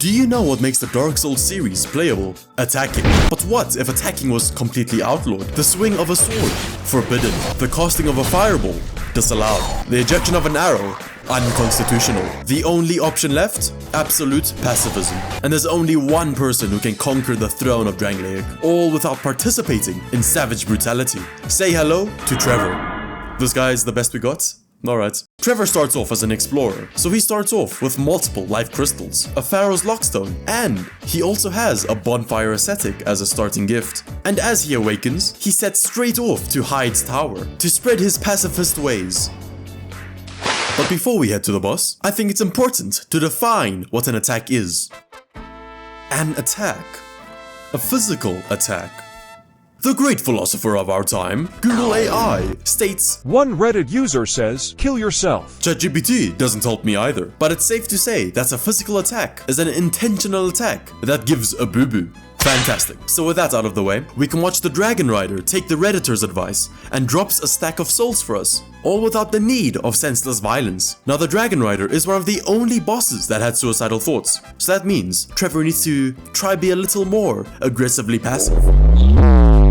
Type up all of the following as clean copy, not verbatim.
Do you know what makes the Dark Souls series playable? Attacking. But what if attacking was completely outlawed? The swing of a sword? Forbidden. The casting of a fireball? Disallowed. The ejection of an arrow? Unconstitutional. The only option left? Absolute pacifism. And there's only one person who can conquer the throne of Drangleic, all without participating in savage brutality. Say hello to Trevor. This guy's the best we got? Alright. Trevor starts off as an explorer, so he starts off with multiple life crystals, a Pharaoh's Lockstone, and he also has a bonfire ascetic as a starting gift. And as he awakens, he sets straight off to Hyde's tower to spread his pacifist ways. But before we head to the boss, I think it's important to define what an attack is. An attack. A physical attack. The great philosopher of our time, Google AI, states, "One Reddit user says, kill yourself." ChatGPT doesn't help me either, but it's safe to say that a physical attack is an intentional attack that gives a boo-boo. Fantastic. So with that out of the way, we can watch the Dragon Rider take the Redditor's advice and drops a stack of souls for us, all without the need of senseless violence. Now the Dragon Rider is one of the only bosses that had suicidal thoughts, so that means Trevor needs to try be a little more aggressively passive.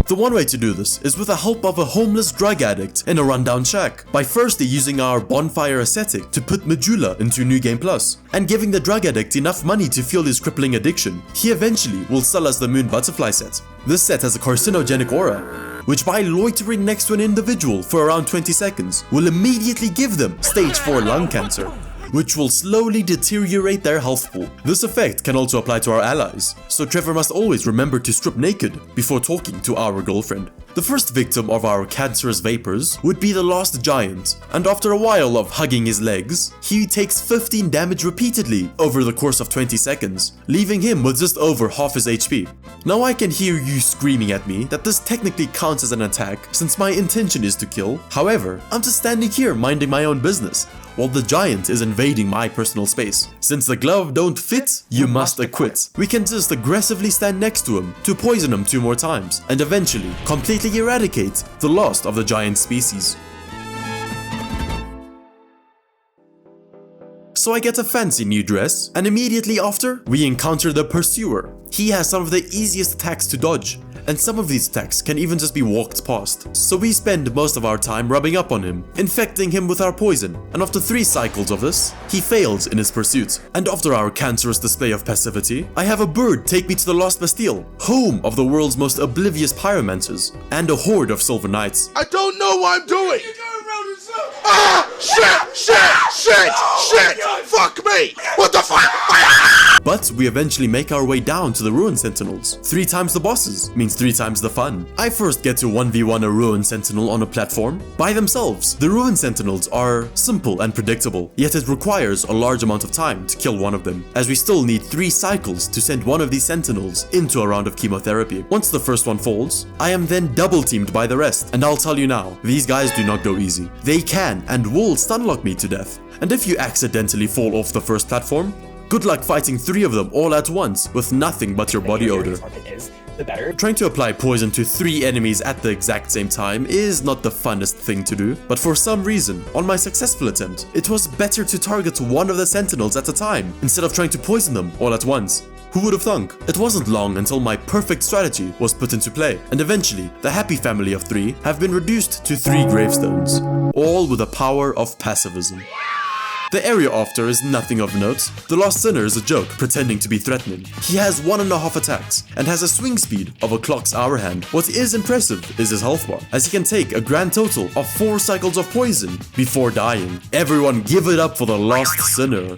The one way to do this is with the help of a homeless drug addict in a rundown shack, by firstly using our bonfire ascetic to put Medulla into New Game Plus, and giving the drug addict enough money to fuel his crippling addiction. He eventually will sell us the Moon Butterfly set. This set has a carcinogenic aura, which by loitering next to an individual for around 20 seconds will immediately give them stage 4 lung cancer, which will slowly deteriorate their health pool. This effect can also apply to our allies, so Trevor must always remember to strip naked before talking to our girlfriend. The first victim of our cancerous vapors would be the Last Giant, and after a while of hugging his legs, he takes 15 damage repeatedly over the course of 20 seconds, leaving him with just over half his HP. Now I can hear you screaming at me that this technically counts as an attack since my intention is to kill. However, I'm just standing here minding my own business, while the giant is invading my personal space. Since the glove don't fit, you must acquit. We can just aggressively stand next to him to poison him 2 more times, and eventually completely eradicate the last of the giant species. So I get a fancy new dress, and immediately after, we encounter the Pursuer. He has some of the easiest attacks to dodge, and some of these attacks can even just be walked past. So we spend most of our time rubbing up on him, infecting him with our poison, and after 3 cycles of this, he fails in his pursuit. And after our cancerous display of passivity, I have a bird take me to the Lost Bastille, home of the world's most oblivious pyromancers, and a horde of Silver Knights. I don't know what I'm doing! Ah! Shit! Fuck me! What the fuck? But we eventually make our way down to the Ruin Sentinels. 3 times the bosses means 3 times the fun. I first get to 1v1 a Ruin Sentinel on a platform. By themselves, the Ruin Sentinels are simple and predictable, yet it requires a large amount of time to kill one of them, as we still need 3 cycles to send one of these Sentinels into a round of chemotherapy. Once the first one falls, I am then double teamed by the rest, and I'll tell you now, these guys do not go easy. They can and will stunlock me to death, and if you accidentally fall off the first platform, good luck fighting 3 of them all at once with nothing but your body odor. Trying to apply poison to 3 enemies at the exact same time is not the funnest thing to do, but for some reason, on my successful attempt, it was better to target one of the sentinels at a time instead of trying to poison them all at once. Who would have thunk? It wasn't long until my perfect strategy was put into play, and eventually, the happy family of 3 have been reduced to 3 gravestones, all with the power of pacifism. The area after is nothing of note. The Lost Sinner is a joke, pretending to be threatening. He has 1.5 attacks, and has a swing speed of a clock's hour hand. What is impressive is his health bar, as he can take a grand total of 4 cycles of poison before dying. Everyone give it up for the Lost Sinner.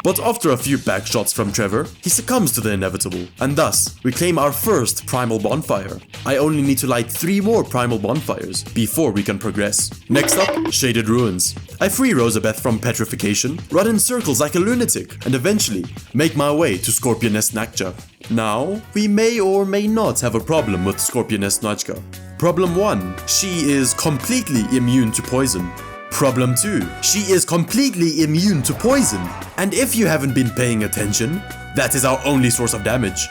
But after a few back shots from Trevor, he succumbs to the inevitable, and thus, we claim our first primal bonfire. I only need to light 3 more primal bonfires before we can progress. Next up, Shaded Ruins. I free Rosabeth from petrification, run in circles like a lunatic, and eventually make my way to Scorpioness Nakja. Now, we may or may not have a problem with Scorpioness Nakja. Problem 1, she is completely immune to poison. Problem 2, she is completely immune to poison. And if you haven't been paying attention, that is our only source of damage.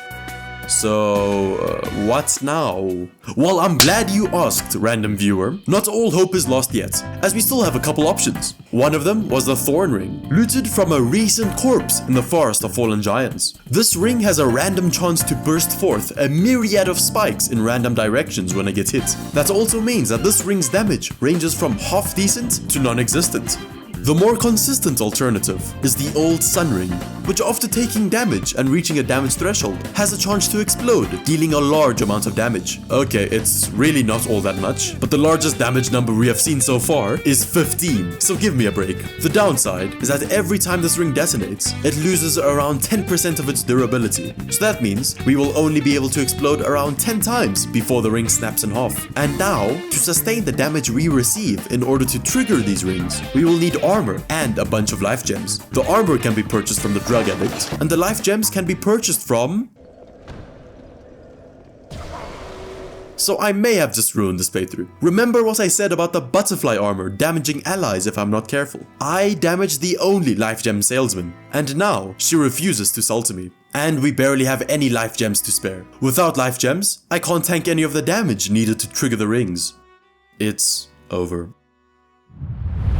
So, what now? Well, I'm glad you asked, random viewer. Not all hope is lost yet, as we still have a couple options. One of them was the Thorn Ring, looted from a recent corpse in the Forest of Fallen Giants. This ring has a random chance to burst forth a myriad of spikes in random directions when I get hit. That also means that this ring's damage ranges from half decent to non-existent. The more consistent alternative is the old Sun Ring, which after taking damage and reaching a damage threshold has a chance to explode, dealing a large amount of damage. Okay, it's really not all that much, but the largest damage number we have seen so far is 15, so give me a break. The downside is that every time this ring detonates, it loses around 10% of its durability. So that means we will only be able to explode around 10 times before the ring snaps in half. And now, to sustain the damage we receive in order to trigger these rings, we will need armor and a bunch of life gems. The armor can be purchased from the drug addict, and the life gems can be purchased from... So I may have just ruined this playthrough. Remember what I said about the butterfly armor damaging allies if I'm not careful? I damaged the only life gem salesman, and now she refuses to sell to me. And we barely have any life gems to spare. Without life gems, I can't tank any of the damage needed to trigger the rings. It's over.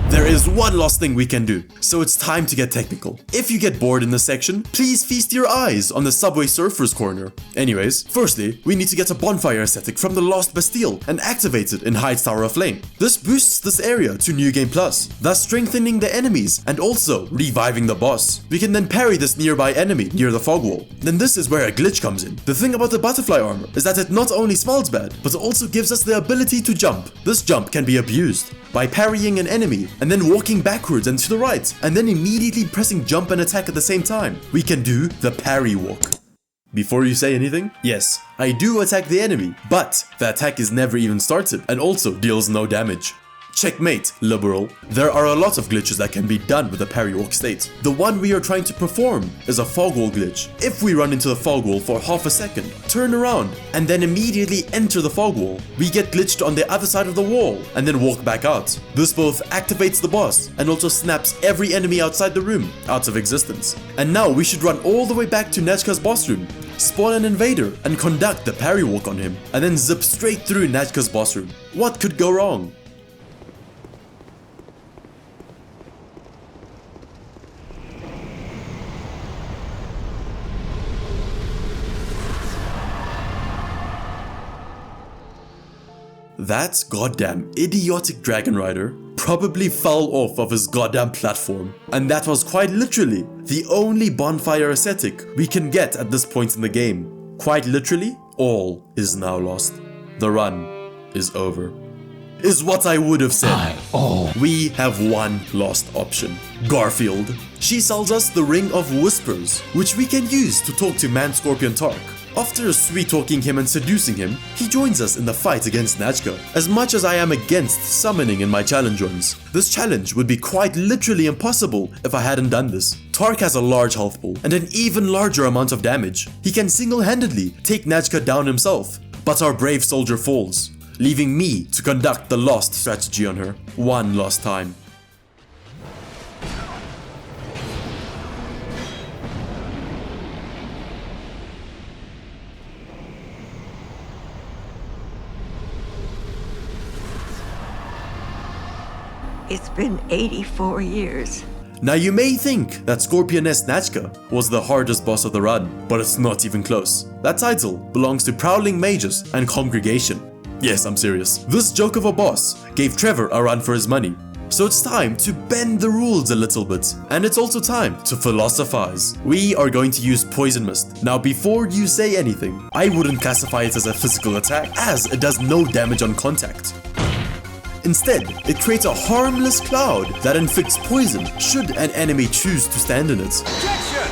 There is one last thing we can do, so it's time to get technical. If you get bored in this section, please feast your eyes on the Subway Surfers corner. Anyways, firstly, we need to get a bonfire aesthetic from the Lost Bastille and activate it in Heights Tower of Flame. This boosts this area to New Game Plus, thus strengthening the enemies and also reviving the boss. We can then parry this nearby enemy near the fog wall. Then this is where a glitch comes in. The thing about the butterfly armor is that it not only smells bad, but also gives us the ability to jump. This jump can be abused by parrying an enemy and then walking backwards and to the right, and then immediately pressing jump and attack at the same time. We can do the parry walk. Before you say anything, yes, I do attack the enemy, but the attack is never even started and also deals no damage. Checkmate, liberal. There are a lot of glitches that can be done with the parry walk state. The one we are trying to perform is a fog wall glitch. If we run into the fog wall for half a second, turn around, and then immediately enter the fog wall, we get glitched on the other side of the wall and then walk back out. This both activates the boss and also snaps every enemy outside the room out of existence. And now we should run all the way back to Najka's boss room, spawn an invader and conduct the parry walk on him, and then zip straight through Najka's boss room. What could go wrong? That goddamn idiotic dragon rider probably fell off of his goddamn platform. And that was quite literally the only bonfire aesthetic we can get at this point in the game. Quite literally, all is now lost. The run is over. Is what I would have said. We have one lost option. Garfield. She sells us the Ring of Whispers, which we can use to talk to Man Scorpion Tark. After sweet-talking him and seducing him, he joins us in the fight against Najka. As much as I am against summoning in my challenge runs, this challenge would be quite literally impossible if I hadn't done this. Tark has a large health pool and an even larger amount of damage. He can single-handedly take Najka down himself, but our brave soldier falls, leaving me to conduct the lost strategy on her, one last time. It's been 84 years. Now you may think that Scorpioness Najka was the hardest boss of the run, but it's not even close. That title belongs to Prowling Magus and Congregation. Yes, I'm serious. This joke of a boss gave Trevor a run for his money. So it's time to bend the rules a little bit. And it's also time to philosophize. We are going to use Poison Mist. Now before you say anything, I wouldn't classify it as a physical attack, as it does no damage on contact. Instead, it creates a harmless cloud that inflicts poison should an enemy choose to stand in it. Objection!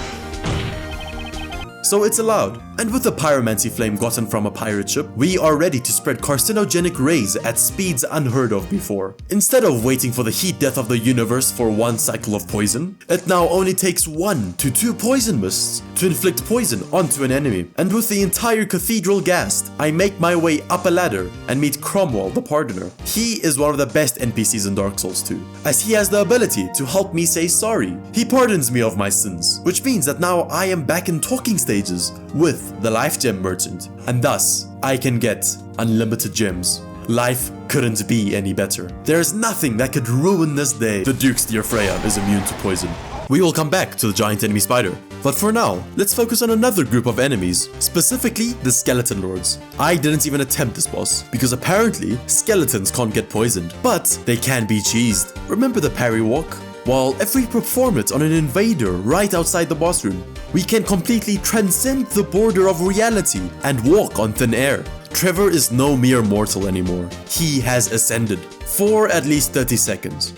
So it's allowed. And with the pyromancy flame gotten from a pirate ship, we are ready to spread carcinogenic rays at speeds unheard of before. Instead of waiting for the heat death of the universe for one cycle of poison, it now only takes 1 to 2 poison mists to inflict poison onto an enemy. And with the entire cathedral gassed, I make my way up a ladder and meet Cromwell the Pardoner. He is one of the best NPCs in Dark Souls 2, as he has the ability to help me say sorry. He pardons me of my sins, which means that now I am back in talking stage stages with the Life Gem Merchant, and thus I can get unlimited gems. Life couldn't be any better. There is nothing that could ruin this day. The Duke's dear Freya is immune to poison. We will come back to the giant enemy spider, but for now, let's focus on another group of enemies, specifically the Skeleton Lords. I didn't even attempt this boss, because apparently, skeletons can't get poisoned, but they can be cheesed. Remember the parry walk? Well, if we perform it on an invader right outside the boss room, we can completely transcend the border of reality and walk on thin air. Trevor is no mere mortal anymore. He has ascended for at least 30 seconds.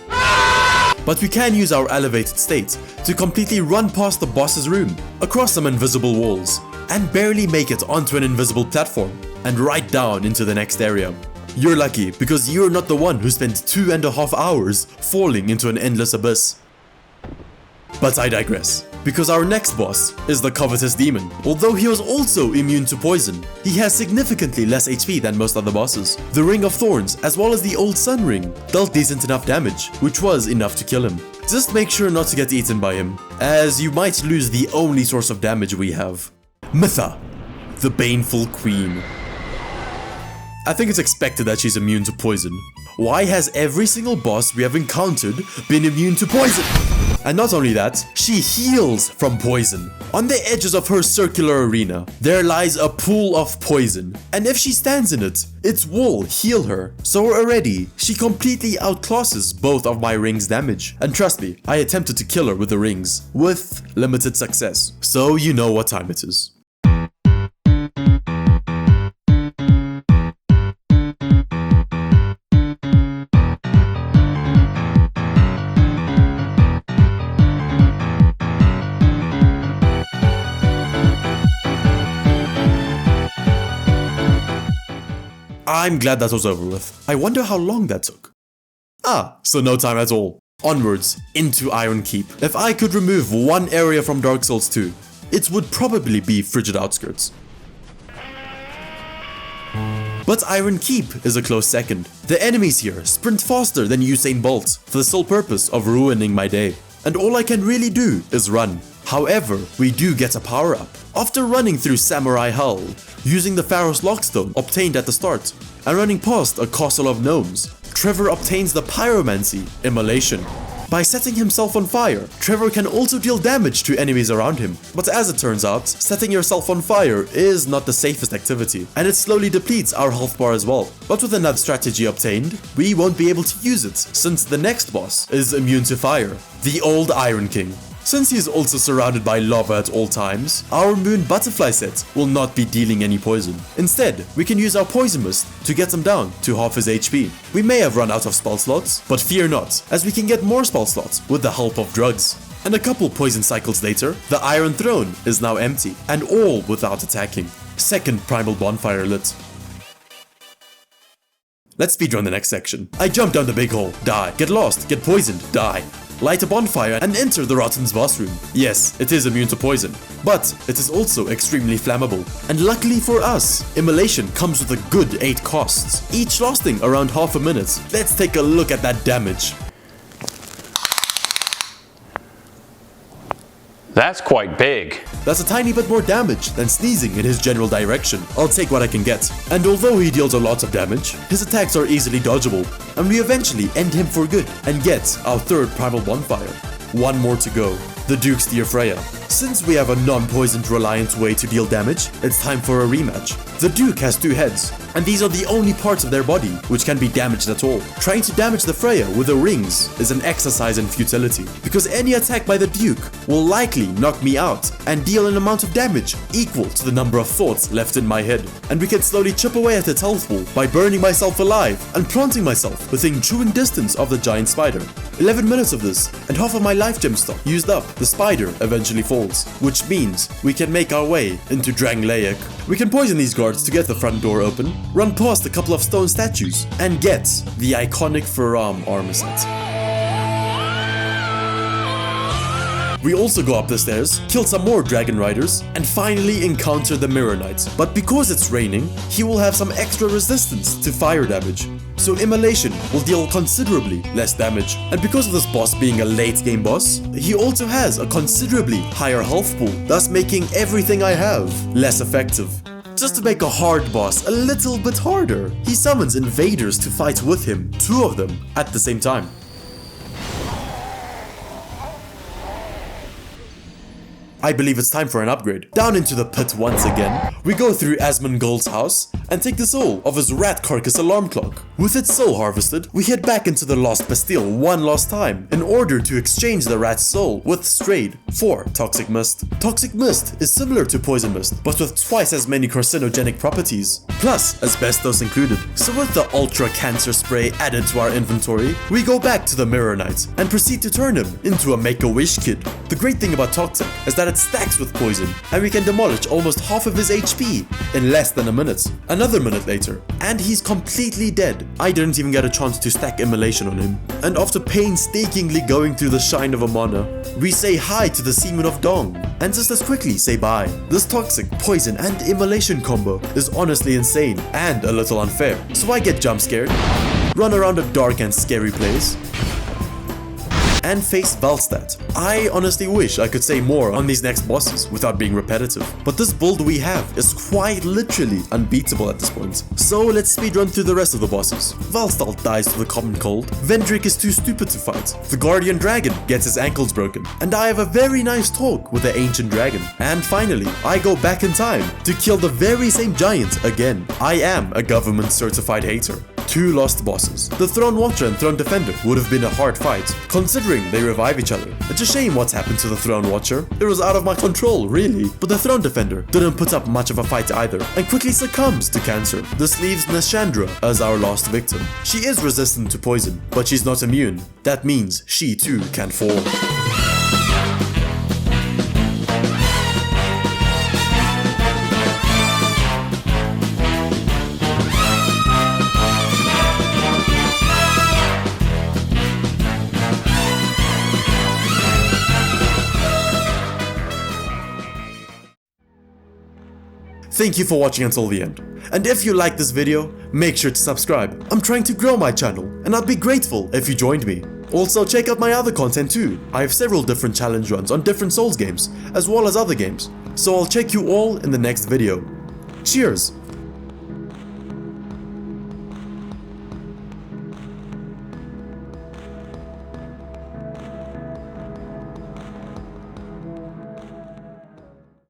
But we can use our elevated state to completely run past the boss's room, across some invisible walls, and barely make it onto an invisible platform, and right down into the next area. You're lucky because you're not the one who spent 2.5 hours falling into an endless abyss. But I digress, because our next boss is the Covetous Demon. Although he was also immune to poison, he has significantly less HP than most other bosses. The Ring of Thorns, as well as the Old Sun Ring, dealt decent enough damage, which was enough to kill him. Just make sure not to get eaten by him, as you might lose the only source of damage we have. Mytha, the Baneful Queen. I think it's expected that she's immune to poison. Why has every single boss we have encountered been immune to poison? And not only that, she heals from poison. On the edges of her circular arena, there lies a pool of poison, and if she stands in it, it will heal her. So already, she completely outclasses both of my rings' damage. And trust me, I attempted to kill her with the rings, with limited success. So you know what time it is. I'm glad that was over with. I wonder how long that took. So no time at all. Onwards, into Iron Keep. If I could remove one area from Dark Souls 2, it would probably be Frigid Outskirts. But Iron Keep is a close second. The enemies here sprint faster than Usain Bolt for the sole purpose of ruining my day. And all I can really do is run. However, we do get a power-up. After running through Samurai Hell, using the Pharaoh's Lockstone obtained at the start, and running past a castle of gnomes, Trevor obtains the Pyromancy, Immolation. By setting himself on fire, Trevor can also deal damage to enemies around him. But as it turns out, setting yourself on fire is not the safest activity, and it slowly depletes our health bar as well. But with another strategy obtained, we won't be able to use it, since the next boss is immune to fire, the Old Iron King. Since he is also surrounded by lava at all times, our Moon Butterfly set will not be dealing any poison. Instead, we can use our Poison Mist to get him down to half his HP. We may have run out of spell slots, but fear not, as we can get more spell slots with the help of drugs. And a couple poison cycles later, the Iron Throne is now empty, and all without attacking. Second Primal Bonfire lit. Let's speedrun the next section. I jump down the big hole, die, get lost, get poisoned, die. Light a bonfire and enter the Rotten's boss room. Yes, it is immune to poison, but it is also extremely flammable. And luckily for us, Immolation comes with a good 8 costs, each lasting around half a minute. Let's take a look at that damage. That's quite big. That's a tiny bit more damage than sneezing in his general direction. I'll take what I can get. And although he deals a lot of damage, his attacks are easily dodgeable, and we eventually end him for good and get our third Primal Bonfire. One more to go, the Duke's dear Freya. Since we have a non-poisoned reliant way to deal damage, it's time for a rematch. The Duke has 2 heads, and these are the only parts of their body which can be damaged at all. Trying to damage the Freya with the rings is an exercise in futility, because any attack by the Duke will likely knock me out and deal an amount of damage equal to the number of thoughts left in my head. And we can slowly chip away at its health pool by burning myself alive and planting myself within chewing distance of the giant spider. 11 minutes of this, and half of my life gem stock used up. The spider eventually falls, which means we can make our way into Drangleic. We can poison these guards to get the front door open, run past a couple of stone statues, and get the iconic Faram armor set. We also go up the stairs, kill some more dragon riders, and finally encounter the Mirror Knight. But because it's raining, he will have some extra resistance to fire damage. So Immolation will deal considerably less damage. And because of this boss being a late game boss, he also has a considerably higher health pool, thus making everything I have less effective. Just to make a hard boss a little bit harder, he summons invaders to fight with him, 2 of them at the same time. I believe it's time for an upgrade. Down into the pit once again, we go through Asmongold's house and take the soul of his rat carcass alarm clock. With its soul harvested, we head back into the Lost Bastille one last time in order to exchange the rat's soul with Strayed for Toxic Mist. Toxic Mist is similar to Poison Mist, but with twice as many carcinogenic properties, plus asbestos included. So with the Ultra Cancer Spray added to our inventory, we go back to the Mirror Knight and proceed to turn him into a Make-A-Wish kid. The great thing about Toxic is that it stacks with poison, and we can demolish almost half of his HP in less than a minute. Another minute later, and he's completely dead. I didn't even get a chance to stack Immolation on him. And after painstakingly going through the Shrine of Amana, we say hi to the Seaman of Dong, and just as quickly say bye. This Toxic, Poison, and Immolation combo is honestly insane and a little unfair. So I get jump scared, run around a dark and scary place, and face Valstat. I honestly wish I could say more on these next bosses without being repetitive, but this build we have is quite literally unbeatable at this point. So let's speedrun through the rest of the bosses. Valstal dies to the common cold, Vendrick is too stupid to fight, the Guardian Dragon gets his ankles broken, and I have a very nice talk with the Ancient Dragon. And finally, I go back in time to kill the very same giant again. I am a government certified hater. 2 lost bosses. The Throne Watcher and Throne Defender would have been a hard fight, considering they revive each other. It's a shame what's happened to the Throne Watcher. It was out of my control, really. But the Throne Defender didn't put up much of a fight either, and quickly succumbs to cancer. This leaves Nashandra as our last victim. She is resistant to poison, but she's not immune. That means she too can fall. Thank you for watching until the end. And if you like this video, make sure to subscribe. I'm trying to grow my channel, and I'd be grateful if you joined me. Also, check out my other content too. I have several different challenge runs on different Souls games, as well as other games. So I'll check you all in the next video. Cheers!